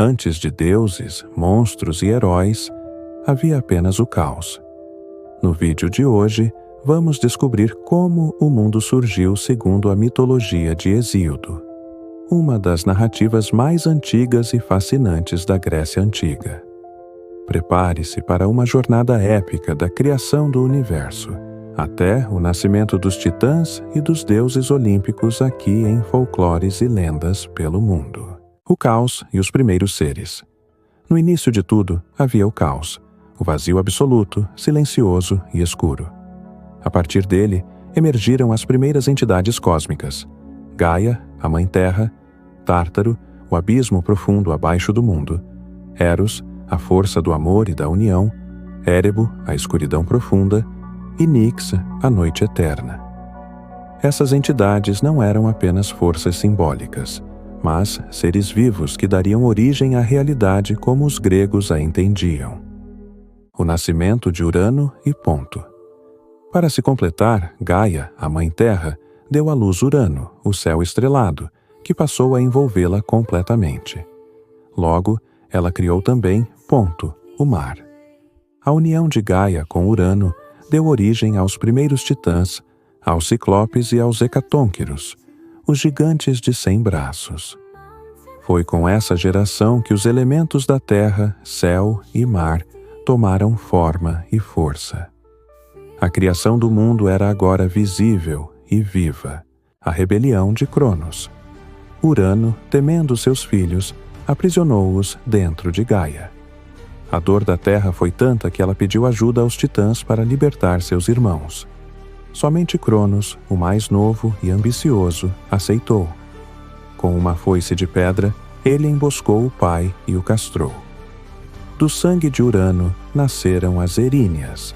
Antes de deuses, monstros e heróis, havia apenas o caos. No vídeo de hoje, vamos descobrir como o mundo surgiu segundo a mitologia de Hesíodo, uma das narrativas mais antigas e fascinantes da Grécia Antiga. Prepare-se para uma jornada épica da criação do universo, até o nascimento dos titãs e dos deuses olímpicos aqui em folclores e lendas pelo mundo. O caos e os primeiros seres. No início de tudo, havia o caos, o vazio absoluto, silencioso e escuro. A partir dele, emergiram as primeiras entidades cósmicas: Gaia, a Mãe Terra; Tártaro, o abismo profundo abaixo do mundo; Eros, a força do amor e da união; Érebo, a escuridão profunda; e Nix, a noite eterna. Essas entidades não eram apenas forças simbólicas, mas seres vivos que dariam origem à realidade como os gregos a entendiam. O nascimento de Urano e ponto. Para se completar, Gaia, a Mãe Terra, deu à luz Urano, o céu estrelado, que passou a envolvê-la completamente. Logo, ela criou também ponto, o mar. A união de Gaia com Urano deu origem aos primeiros titãs, aos ciclopes e aos hecatônquiros, os gigantes de 100 braços. Foi com essa geração que os elementos da terra, céu e mar tomaram forma e força. A criação do mundo era agora visível e viva, a rebelião de Cronos. Urano, temendo seus filhos, aprisionou-os dentro de Gaia. A dor da terra foi tanta que ela pediu ajuda aos titãs para libertar seus irmãos. Somente Cronos, o mais novo e ambicioso, aceitou. Com uma foice de pedra, ele emboscou o pai e o castrou. Do sangue de Urano nasceram as Eríneas,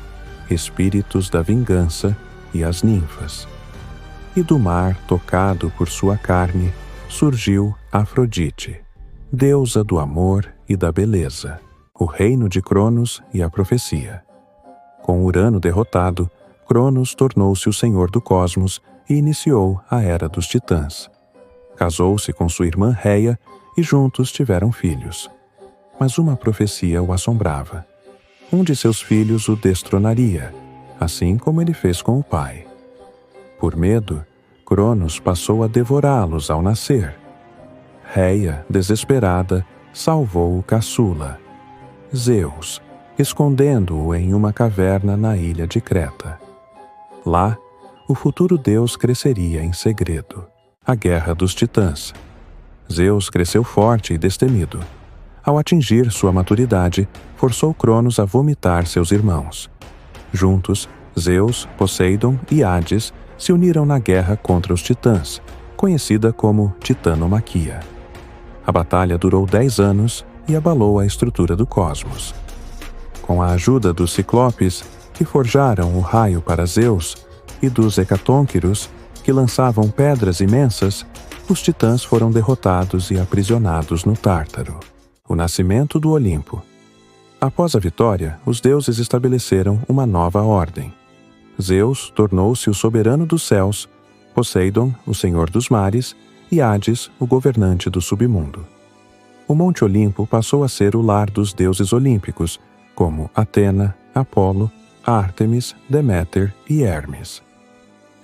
espíritos da vingança, e as ninfas. E do mar, tocado por sua carne, surgiu Afrodite, deusa do amor e da beleza, o reino de Cronos e a profecia. Com Urano derrotado, Cronos tornou-se o senhor do cosmos e iniciou a Era dos Titãs. Casou-se com sua irmã Reia e juntos tiveram filhos. Mas uma profecia o assombrava. Um de seus filhos o destronaria, assim como ele fez com o pai. Por medo, Cronos passou a devorá-los ao nascer. Reia, desesperada, salvou o caçula, Zeus, escondendo-o em uma caverna na ilha de Creta. Lá, o futuro deus cresceria em segredo. A Guerra dos Titãs. Zeus cresceu forte e destemido. Ao atingir sua maturidade, forçou Cronos a vomitar seus irmãos. Juntos, Zeus, Poseidon e Hades se uniram na guerra contra os Titãs, conhecida como Titanomaquia. A batalha durou 10 anos e abalou a estrutura do cosmos. Com a ajuda dos ciclopes, que forjaram o raio para Zeus, e dos hecatônquiros, que lançavam pedras imensas, os titãs foram derrotados e aprisionados no Tártaro, o nascimento do Olimpo. Após a vitória, os deuses estabeleceram uma nova ordem. Zeus tornou-se o soberano dos céus, Poseidon, o senhor dos mares, e Hades, o governante do submundo. O Monte Olimpo passou a ser o lar dos deuses olímpicos, como Atena, Apolo, Ártemis, Deméter e Hermes.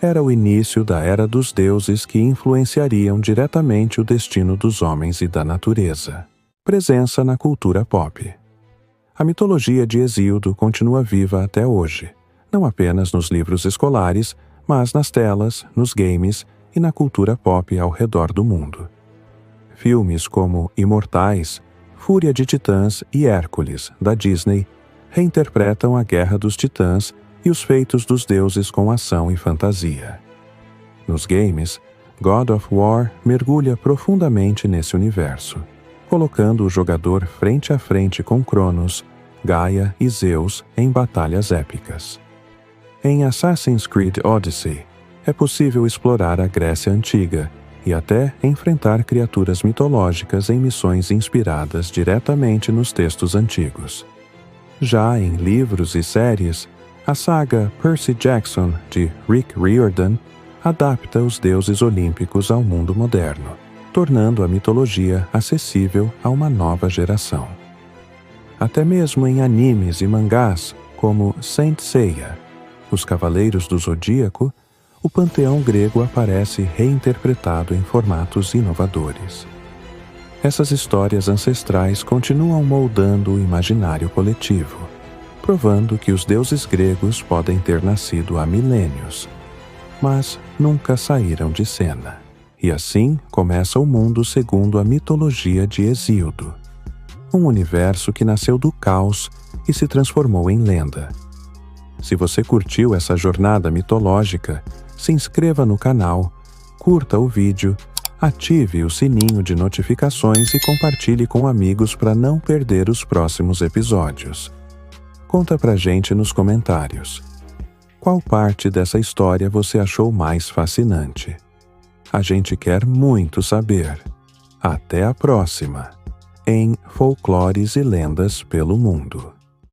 Era o início da era dos deuses que influenciariam diretamente o destino dos homens e da natureza. Presença na cultura pop. A mitologia de Hesíodo continua viva até hoje, não apenas nos livros escolares, mas nas telas, nos games e na cultura pop ao redor do mundo. Filmes como Imortais, Fúria de Titãs e Hércules, da Disney, reinterpretam a Guerra dos Titãs e os feitos dos deuses com ação e fantasia. Nos games, God of War mergulha profundamente nesse universo, colocando o jogador frente a frente com Cronos, Gaia e Zeus em batalhas épicas. Em Assassin's Creed Odyssey, é possível explorar a Grécia Antiga e até enfrentar criaturas mitológicas em missões inspiradas diretamente nos textos antigos. Já em livros e séries, a saga Percy Jackson, de Rick Riordan, adapta os deuses olímpicos ao mundo moderno, tornando a mitologia acessível a uma nova geração. Até mesmo em animes e mangás como Saint Seiya, Os Cavaleiros do Zodíaco, o panteão grego aparece reinterpretado em formatos inovadores. Essas histórias ancestrais continuam moldando o imaginário coletivo, provando que os deuses gregos podem ter nascido há milênios, mas nunca saíram de cena. E assim começa o mundo segundo a mitologia de Hesíodo, um universo que nasceu do caos e se transformou em lenda. Se você curtiu essa jornada mitológica, se inscreva no canal, curta o vídeo, ative o sininho de notificações e compartilhe com amigos para não perder os próximos episódios. Conta pra gente nos comentários. Qual parte dessa história você achou mais fascinante? A gente quer muito saber. Até a próxima, em Folclores e Lendas pelo Mundo.